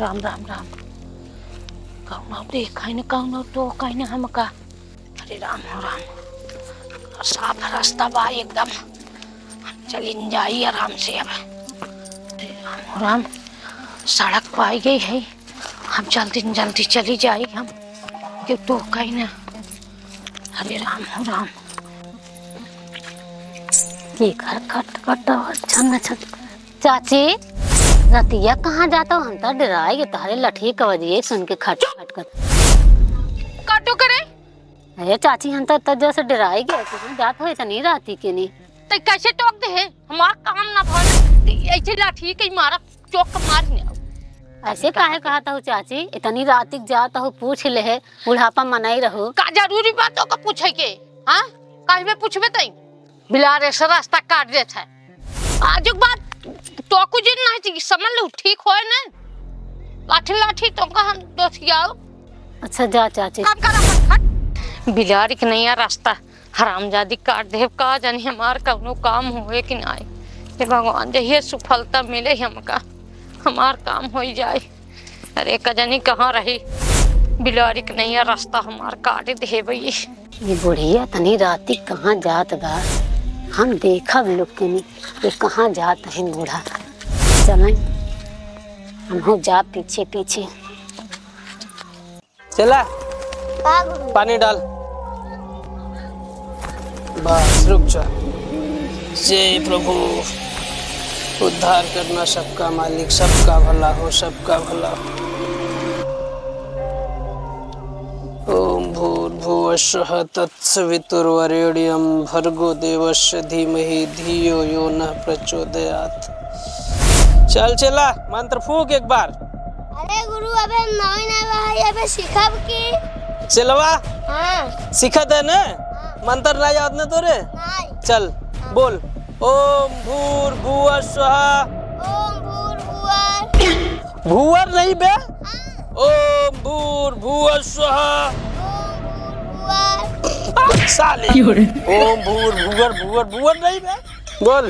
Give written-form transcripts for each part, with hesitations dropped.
राम राम राम। कौनो देखा न कौनो तो कहीं न हमका। अरे राम हो राम। साफ रास्ता बा एकदम, चलिन जाई आराम से अब। अरे राम हो राम, सड़क पाई गई है, हम जल्दी जल्दी चली जाई हम, क्यों तो कहीं न। अरे राम हो राम। ये घर कट कट अच्छा न चाची, रतिया कहाँ जाता हो? हम तो डराएगे तारे लठी कवजिए सुन के खट खट कर काटो करे। अरे चाची हम तो तज से डराए गए कहाँ जात हो इतनी राती के नहीं। तो कैसे टोक दे है हमार काम ना भर ऐसे लाठी के मारा चौक मार ने। ऐसे काहे कहता हो चाची? इतनी रातिक जाता हो पूछ ले है, बुढ़ापा मनाई रहो का जरूरी बातों का पूछे के? हां काहे में पूछबे तई? बिलारे से रास्ता काट देत है। आज एक बात तो कुछ नहीं समझ लो, ठीक होए ना? लाठी लाठी तो का हम दोस्तियाओ। अच्छा जा चाची। काम करा हट। बिलारी के नया रास्ता हरामजादी काट दे का जानी हमार कौनो काम होए कि ना। हे भगवान जहिए सफलता मिले हमका, हमार काम हो जाए। अरे का जानी कहाँ रही बिलारी के नया रास्ता हमार काट दे भई। ये बुढ़िया तनी राती कहाँ जात बा? हम देखब लोग के नहीं ये कहाँ जात है बूढ़ा। चलें हम हो जा पीछे पीछे। चला पानी डाल, बस रुक जा। जय प्रभु, उद्धार करना सबका मालिक, सबका भला हो, सबका भला हो। ओम भूर्भुवः स्वः तत्सवितुर्वरेण्यं भर्गो देवस्य धीमहि धियो यो नः प्रचोदयात्। चल चला मंत्र फूक एक बार। अरे गुरु अबे नई नई भाई अबे सिखब की चलवा। हां सिखत है ना? मंत्र ना याद ना तोरे? नहीं। चल बोल। ओम भूर्भुवः स्वः। ओम भूर्भुवः। भूवर नहीं बे। ओम भूर्भुवः स्वः। ओम भूर्भुवः। साले ओम भूर्भुवर भूवर भूवर नहीं बे। बोल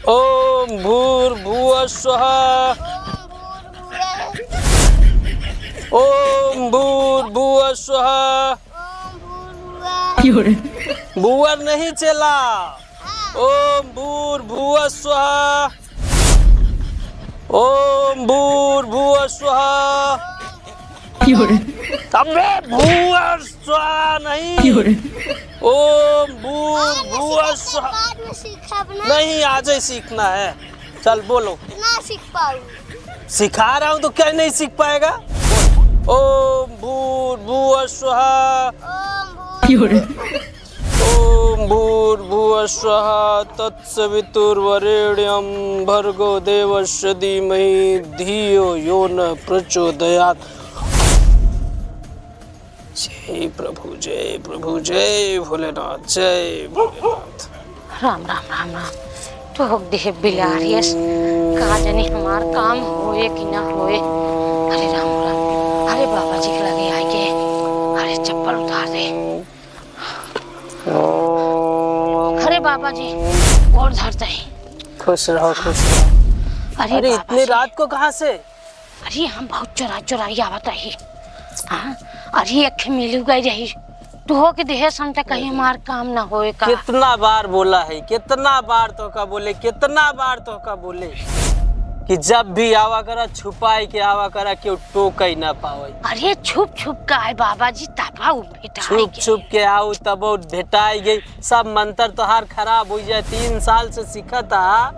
ओम भूर्भुवः स्वः। ओम भूर्भुवः स्वः। भूवर नहीं चला। ओम भूर्भुवः स्वः। ओम भूर्भुवः स्वः। अबे भूवर स्वः नहीं। ओम भूर्भुवः स्वः। बाद में सिखब ना। नहीं आज ही सीखना है। चल बोलो। ना सीख पाऊं। सिखा रहा हूँ तो क्या नहीं सीख पाएगा? ओम भूर्भुवः स्वः। ओम भूर्भुवः स्वः तत्सवितुर्वरेण्यं भर्गो देवस्य धीमहि धियो यो नः प्रचोदयात्। जय प्रभु, जय प्रभु, जय भोलेनाथ, जय भोलेनाथ। राम राम राम राम। तो देह बिलारियस कहा जाने हमार काम होए कि ना होए। अरे राम राम। अरे बाबा जी के लगे आई के। अरे चप्पल उतार दे। अरे बाबा जी और धरते हैं। खुश रहो, खुश रहो। अरे इतनी रात को कहाँ से? अरे हम बहुत चुरा चुराई आवत रही। हाँ अरे अखे मिल गई रही तो हो के देह समझ कहीं हमार काम ना होए का। कितना बार बोला है, कितना बार तो का बोले, कितना बार तो का बोले कि जब भी आवा करा छुपाई के आवा करा, क्यों टोक ही ना पावे। अरे छुप छुप का है बाबा जी तबा छुप छुप के आओ तब भेटाई गई। सब मंत्र तो हार खराब हो जाए। 3 साल से सीखा था,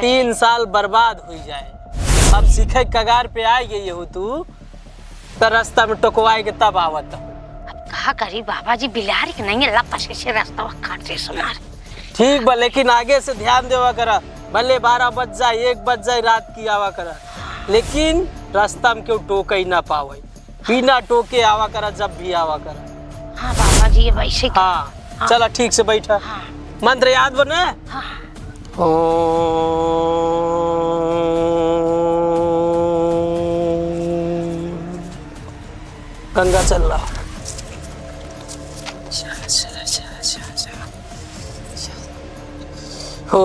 3 साल बर्बाद हो जाए। अब सीखे कगार पे आई गई हो तू तो रास्ता में टोकवाए के तब आवत। अब कहा करी बाबा जी बिलारी के नहीं अल्लाह पछे से रास्ता काटे सुनार। ठीक बा लेकिन आगे से ध्यान देवा करा। भले 12 बज जाए 1 बज जाए रात की आवा करा, लेकिन रास्ता में क्यों टोक ही ना पावे। बिना टोके आवा करा जब भी आवा करा। हाँ बाबा जी ये वैसे। हाँ चला ठीक से बैठा। हाँ। मंत्र याद बने। हाँ। गंगा चल रहा। हो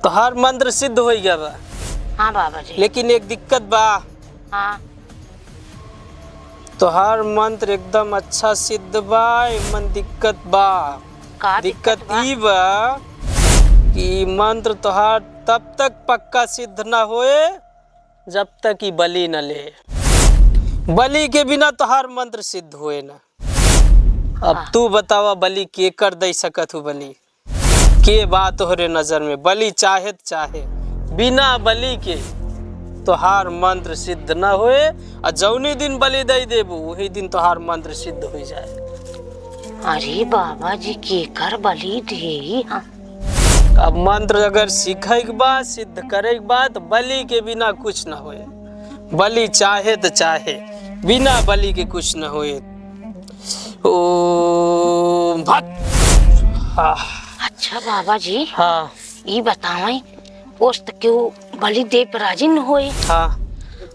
तो हर मंत्र सिद्ध हो गया बा, हाँ बाबा जी। लेकिन एक दिक्कत बा। हाँ तो हर मंत्र एकदम अच्छा सिद्ध बा, मन दिक्कत बा। का दिक्कत बा? ई बा कि मंत्र तोहार तब तक पक्का सिद्ध ना होए जब तक कि बलि न ले। बलि के बिना तोहार मंत्र सिद्ध होए ना। अब तू बतावा बलि के कर दे सकत हो? बलि के बात तोहरे नजर में? बलि चाहे बिना बलि के तोहार मंत्र सिद्ध न होए, और जौनी दिन बलि दे देबू वही दिन तोहार मंत्र सिद्ध हो जाए। अरे बाबा जी के कर बलि दे। हाँ। अब मंत्र अगर सीखे के बाद सिद्ध करे के बाद बलि के बिना कुछ न होए। बलि चाहे तो चाहे, बिना बलि के कुछ न होए। ओम भट। अच्छा बाबा जी, हाँ ये बतावें पोस्ट क्यों बलि दे पर राजी न होए? हाँ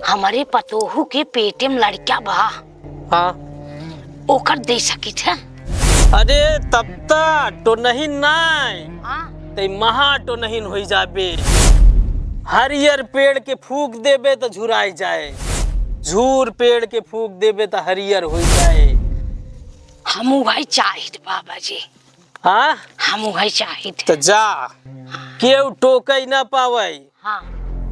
हमारे पतोहू के पेटे में लड़का बा, हाँ। ओकर दे सकी थे। अरे तब तक तो नहीं नाय हाँ। ते महा तो नहीं हो जाबे। हरियर पेड़ के फूक देबे तो झुराई जाए, झूर पेड़ के फूक देबे तो हरियर हो जाए। हम भाई चाहिए बाबा जी। हाँ हम भाई चाहिए। तो जा, केहू टोके ना पावे, हाँ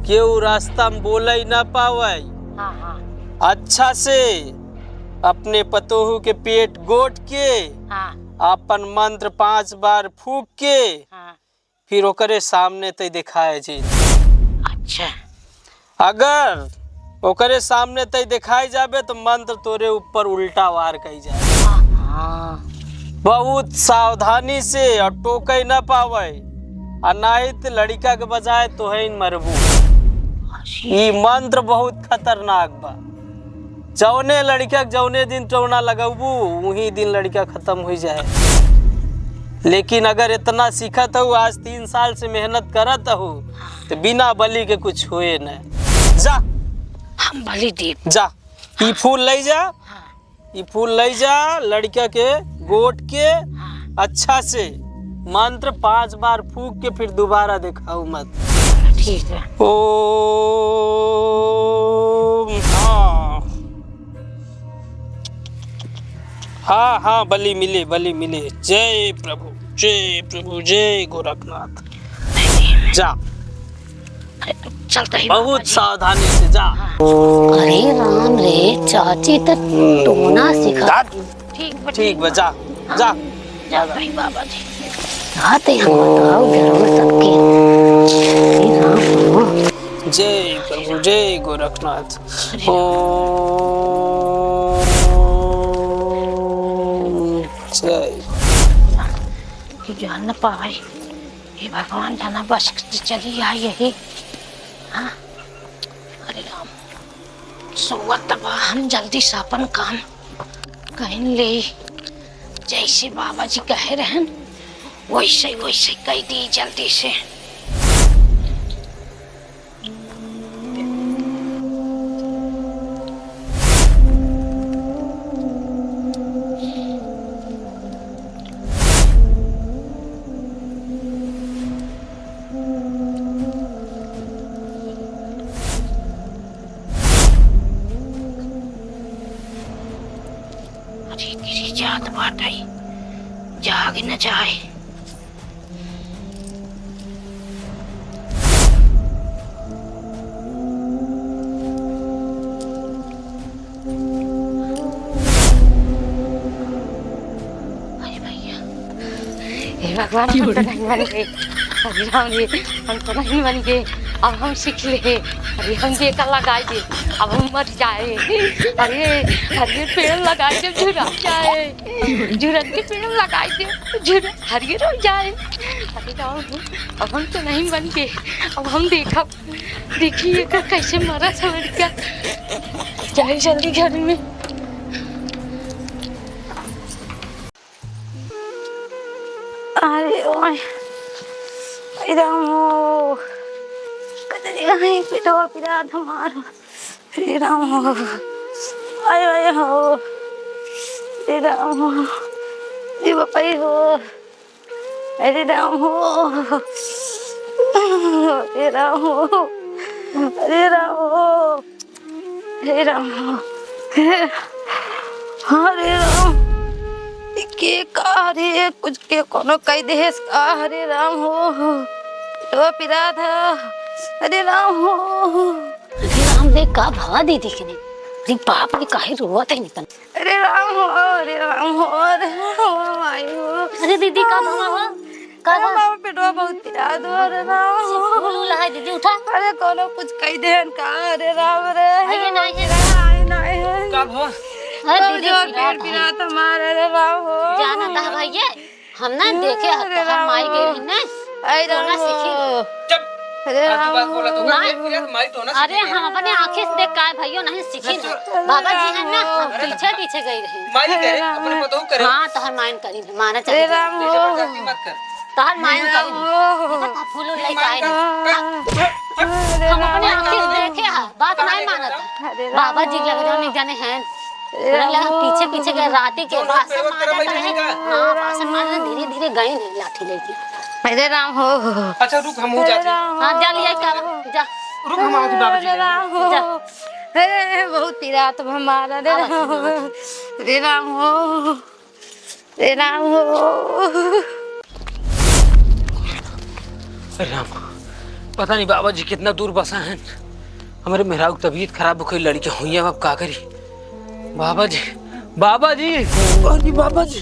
केहू रास्ता में बोले ना पावे। हाँ हाँ अच्छा से अपने पतोहू के पेट गोट के हाँ अपन मंत्र 5 बार फूक के हाँ। फिर ओकरे सामने ते दिखाए जी। अच्छा। अगर ओकरे सामने ते दिखाई जाबे तो मंत्र तोरे ऊपर उल्टा वार कई जाए। हाँ। बहुत सावधानी से, और टोके ना पावे, और नहीं तो लड़का के बजाय तो है मरबू। ये मंत्र बहुत खतरनाक बा। जौने लड़का जौने दिन टोना लगबू वही दिन लड़का खत्म हो जाए। लेकिन अगर इतना सीखत हो, आज 3 साल से मेहनत करत हो, तो बिना बलि के कुछ होए न। जा हम बलि दे। जा, ई फूल ले जा, ई फूल ले जा, लड़का के गोट के अच्छा से मंत्र 5 बार फूक के फिर दोबारा दिखाओ मत। ठीक है। ओम हाँ हाँ बलि मिले, बलि मिले। जय प्रभु, जय प्रभु, जय गोरखनाथ। जा, चलता ही बहुत सावधानी से जा। अरे राम रे चाची तो टोना सिखा। ठीक ठीक बा, जा जा जा भाई बाबा जी। आते हम बताओ जरूर सबके। हे राम। जय प्रभु, जय गोरखनाथ। जय जान न पाए, हे भगवान जाना बस चली आई यही। हाँ। अरे राम, सोवत तबा हम जल्दी से अपन काम कहीं ले। जैसे बाबा जी कहे रहन वैसे वैसे कह दी जल्दी से। अरे गिरी जात बाटे, जाग न जाए। हे भगवान, हम तो नहीं बन गए। अरे राम जी, हम तो नहीं बन गए। अब हम सीख ले। अरे हम देखा लगाए दे, अब हम मर जाए। अरे हरियर पेड़ लगाए दे, झुरा जाए। झुरन के पेड़ लगाए दे, झुरा हरियर हो जाए। अरे राम, अब हम तो नहीं बन गए। अब हम देखा, देखिए कैसे मरा था लड़का। जाए जल्दी घर में। अरे ओए, रामो, कदरे गए पिटो पिरा हमारा। हे रामो, आय आय हो, हे रामो, ये बपाई हो, अरे रामो। हरे राम हरे राम हरे राम हरे राम के का रे कुछ के कोनो कई देश का हरे राम हो तो पिरा था हरे राम हो। अरे राम देख का भवा दीदी के नहीं। अरे बाप रे काहे रोवत है निकल। हरे राम हो हरे राम हो हरे राम आयो। अरे दीदी का भवा हो का अरे बाबा पेटवा बहुत पिरा दो हरे राम हो। फूल है दीदी उठा। अरे कोनो कुछ कई देन का हरे राम रे आइए नहीं है का भवा अरे दीदी पेट पिरा तुम्हारे हरे राम हो। जाना था भैया हम ना देखे हम माई गए रही ना आई राम सीखी चुप हरे राम अरे हम अपने आंखें से देख का भैया नहीं सीखी ना बाबा जी है ना हम पीछे पीछे गई रही माई करे अपने पतो करे हाँ तो हर माइन करी माना हरे चाहिए राम हो मत कर तो हर माइन करी फूल लेके आए हम अपने आंखें से देखे हैं बात नहीं माना था बाबा जी लग रहे नहीं जाने हैं लगा पीछे पीछे गए राती के बासन मारा धीरे धीरे गए नहीं लाठी लेके हरे राम हो। अच्छा रुक हम हो जाते हाँ जा लिया का जा रुक हम आते बाबा जी हरे राम हो हे बहुत पीरा तुम हमारा हरे राम हो हरे राम हो हरे राम हो। अरे राम पता नहीं बाबा जी कितना दूर बसा है। हमारे मेहराब की तबीयत खराब हो गई लड़की हुई है अब का करी। बाबा जी बाबा जी बाबा जी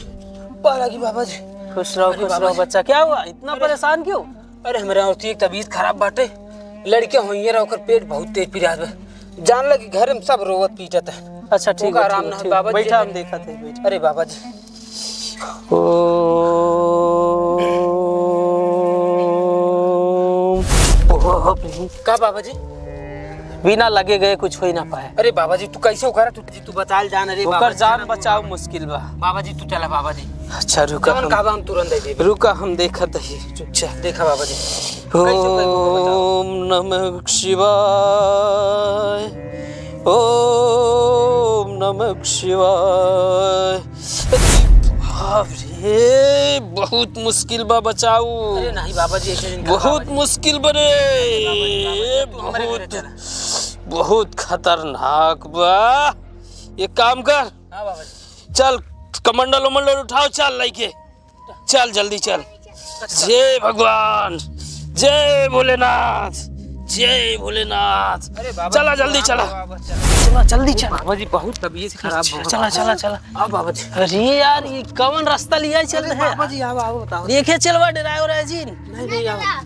पारा की बाबा जी खुश रहो बच्चा। क्या हुआ इतना परेशान क्यों? अरे हमारे औरती एक तबीयत खराब बाटे लड़कियां हुई है ओकर पेट बहुत तेज पिरात बा जान लगी घर में सब रोवत पीटत है। अच्छा ठीक है आराम ना बाबा जी बैठा हम देखा थे बैठा। अरे बाबा जी का बाबा जी बिना लगे गए कुछ हो ही ना पाए। अरे बाबा जी तू कैसे होकर तू बता जान। अरे बाबा जान बचाओ मुश्किल बा बाबा जी तू चला बाबा जी। अच्छा रुका हम तुरंत दे दे रुका हम देखत ही चुपचाप देखा बाबा जी। ओम नमः शिवाय ओम नमः शिवाय। अरे बहुत मुश्किल बा बचाऊ। अरे नहीं बाबा जी ऐसे बहुत मुश्किल बने बहुत खतरनाक बा। ये काम कर चल कमंडल उमंडल उठाओ चल लेके चल जल्दी चल। जय भगवान जय भोलेनाथ जय भोलेनाथ। चला जल्दी चला चला जल्दी चल। बाबा जी बहुत तबीयत खराब हो चला चला चला आओ बाबा जी। अरे यार ये कौन रास्ता लिया चल रहे हैं बाबा जी। आओ आओ बताओ देखे चलवा ड्राइवर है जी नहीं आओ यार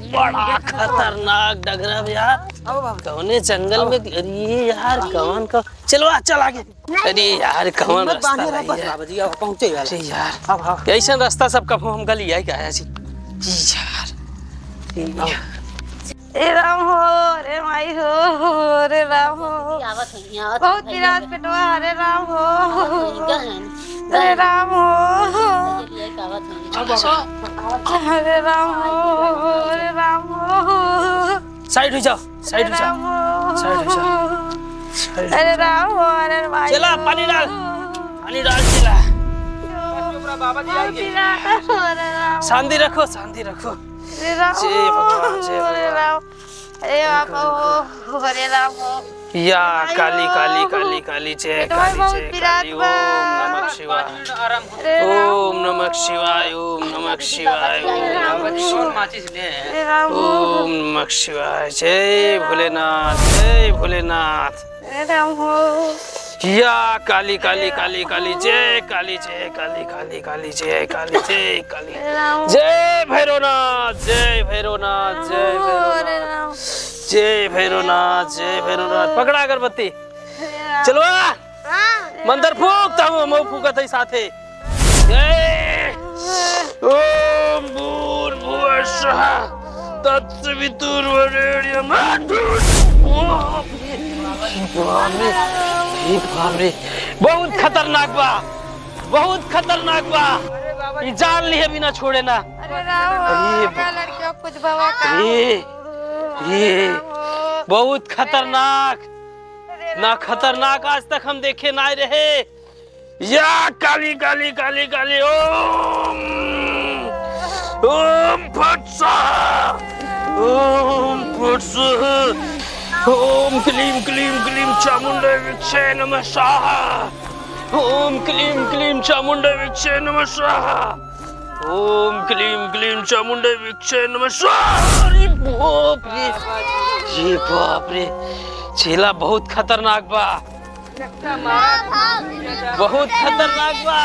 बड़ा खतरनाक डगरा यार कौने जंगल में। अरे यार कौन का चलवा चल आगे। अरे यार कौन रास्ता बाबा जी पहुंचे यार। अरे यार ऐसा रास्ता सब कब हम गली आई क्या जी यार। हे राम हो रे माई हो रे राम हो बहुत विराट पेटवा हरे राम हो हरे राम हो हरे राम हो हरे राम हो। साइड हो जाओ साइड हो जाओ साइड हो जाओ। हरे राम हो हरे माई चला पानी डाल चला। बाबा जी आइए शांति रखो शांति रखो। जय भगवान जय भगवान हरे राम हो हरे राम हो। या काली काली काली काली जय काली जय काली। ओम नमः शिवाय ओम नमः शिवाय ओम नमः शिवाय ओम नमः शिवाय। जय भोलेनाथ जय भोलेनाथ। हरे राम हो या काली काली काली काली जय काली जय काली काली काली जय काली जय काली जय भैरवनाथ जय भैरवनाथ जय भैरवनाथ जय भैरवनाथ जय भैरवनाथ। पकड़ा अगरबत्ती चलवा मंदिर फूक हम फूकत है साथे। जय ओम भूर्भुवस्सुः तत्सवितुर्वरेण्यं बहुत खतरनाक बा बहुत खतरनाक बा। ये जान लिए बिना छोड़े ना। अरे राम का लड़कियों कुछ बाबा का ये बहुत खतरनाक ना खतरनाक आज तक हम देखे ना रहे। या काली काली काली काली ओम ओम फट स्वाहा ओम फट स्वाहा ओम क्लीम क्लीम क्लीम चामुंडा विक्षे नमः स्वाहा ओम क्लीम क्लीम चामुंडा विक्षे नमः स्वाहा ओम क्लीम क्लीम चामुंडा विक्षे नमः स्वाहा। अरे बाप रे, ये बाप रे, चेला बहुत खतरनाक बा, बहुत खतरनाक बा।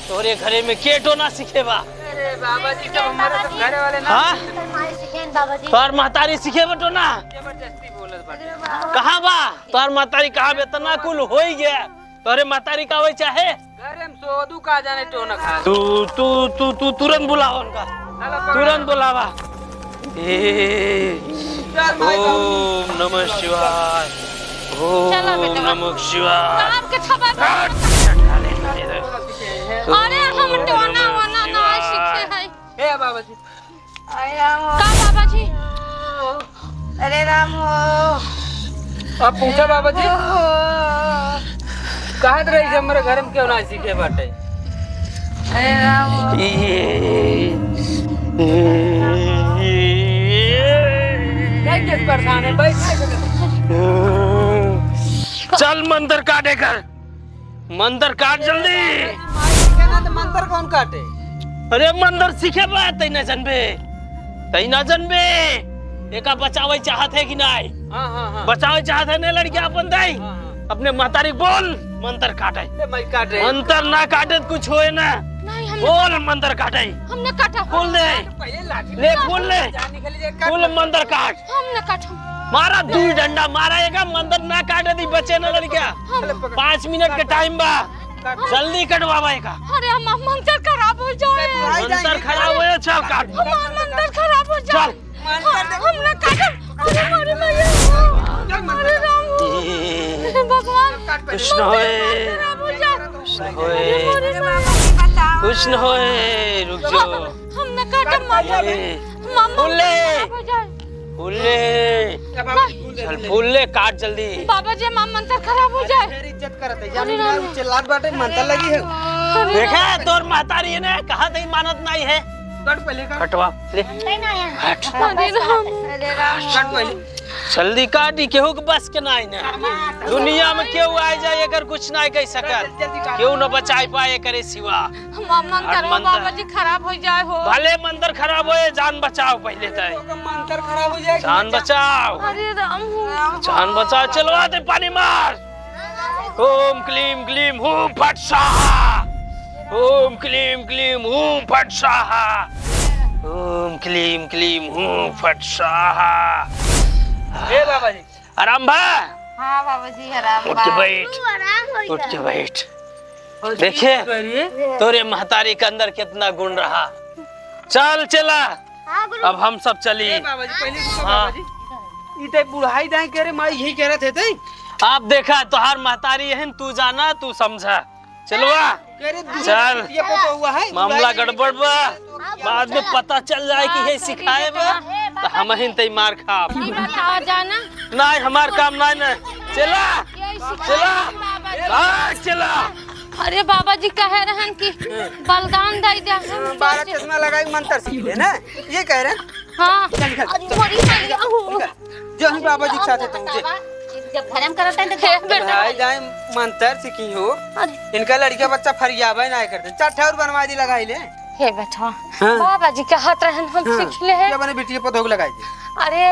तोरे घरे में केटो ना सीखे बा। अरे बाबा जी सब हमारे सब घरे वाले ना हाँ तोर महतारी सीखे बटो ना जबरदस्ती बोलत बाटे। कहाँ बा तोर महतारी कहाँ बे इतना कुल हो ही गया। तोरे महतारी का वही चाहे घरे में सोदू का जाने तो ना खा। तू तू तू तू तुरंत बुलाओ उनका, तुरंत बुलावा। ओम नमः शिवाय चलो ओम बेटा। नमः शिवाय। काम के खबर अरे हम टोना वना ना सीखे हैं। हे बाबा जी का बाबा जी? अरे राम हो आप पूछा बाबा जी कहाँ रही से हमारे घर में क्यों ना सीखे बाटे। अरे राम हो क्या किस परेशान है भाई? चल मंदिर काटे कर, मंदिर काट जल्दी। तो मंत्र कौन काटे? अरे मंदिर सीखे बा तई न जनबे, तई न जनबे। एका बचावे चाहत है कि नहीं? हाँ हाँ हाँ बचावे चाहत है ने लड़कियां अपन दाई अपने महतारी बोल मंदिर काटे। मैं काट रही मंत्र ना काटे तो कुछ होए ना। नहीं हम बोल मंदिर काटे, हमने काटा। बोल दे पहले लाठी ले बोल ले निकल जाए बोल मंदिर काट। हमने काटा। मारा दू डंडा मारा एका मंदिर ना काटे दी बचे न लड़कियां। 5 मिनट के टाइम बा, जल्दी कटवावा एका। अरे हम मंदिर खराब हो जाए। मंदिर खराब हो चल काट हमारा मंदिर खराब हो जाए। चल। हमने काटा। अरे मारे मैया, अरे राम हो, अरे भगवान कुछ न होए, खराब हो जाए। कुछ न होए, अरे मैया, कुछ न होए, रुक जाओ। हमने काटा मामा। मामा फूले खराब हो जाए। फूले चल फूले काट जल्दी। बाबा जी मां मंदिर खराब हो जाए। फिर इज्जत करत है जब मार चिल्लात बाटे मंत्र लगी है। देखा तोर महतारी ने कहा तई मानत नहीं है। कट पहले कट कटवा ले हट अरे राम, अरे राम कट पहले जल्दी काटी। केहू के बस के नहीं ना दुनिया में केहू आ जाए अगर कुछ नहीं कह सकत, केहू न बचाई पाए करे सिवा। मां मंदिर बाबा जी खराब हो जाए हो। भले मंदिर खराब होए जान बचाओ पहले तय, मंत्र खराब हो जाए। जान बचाओ, अरे राम हो, जान बचाओ। चलवा दे पानी मार। ओम क्लीम क्लीम हूं फट स्वाहा ओम क्लीम क्लीम हूं फट स्वाहा ओम क्लीम क्लीम हूं फट स्वाहा। हे बाबा जी आराम बा, हाँ बाबा जी आराम उठ के बैठ, उठ के बैठ। देखे तोरे महतारी के अंदर कितना गुण रहा। चल चला अब हम सब चली। बाबा जी पहले हाँ। बाबा जी इते बुढ़ाई दाई करे माई यही कह रहे थे तई आप देखा तोहार महतारी है तू जाना तू समझा। चलवा चल, ये फोटो हुआ है मामला गड़बड़ बा, बाद में पता चल जाए कि ये सिखाए बा तो हम ही तई मार खाब। आ जाना। नहीं हमार काम नहीं ना। चला चला भाग चला। अरे बाबा जी कह रहे हैं कि बलिदान दे दे। 12 चश्मा लगाई मंत्र सीख ले ना ये कह रहे हैं। हाँ चल निकल अरे मरी मैया हो। जो ही बाबा जी के साथ है तुझे जब धर्म करते हैं तो बुढ़ाई दाई मंत्र सीखी हो। इनका लड़का बच्चा फरियाबे ना करते चार ठौर बनवा दी लगाई ले। हे बेटा बाबा जी के हाथ रहन हम सीख ले हैं। ये बने बिटिया पतोग लगाई दे। अरे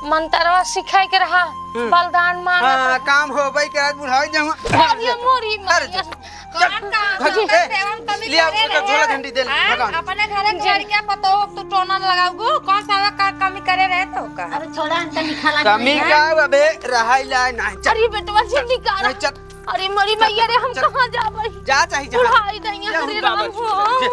मंत्रवा सिखाए के रहा बलिदान मांगा। हां काम हो भाई के आज बुढ़ाई जाऊं। अरे मोरी मैया। लिया उसका झोला झंडी दे भगवान। अपने घर में लड़कियां पतो तो टोना लगाओ कौन सा कमी करे रहे तो का अब छोड़ा अंतर निकाला कमी का अबे रहाई ला नहीं चल अरे बेटवा से निकाल। नहीं चल अरे मरी मैया रे हम कहाँ जाबे? जा चाहिए बुढ़ाई दैया जा अरे बाबा राम जी, हो। जा।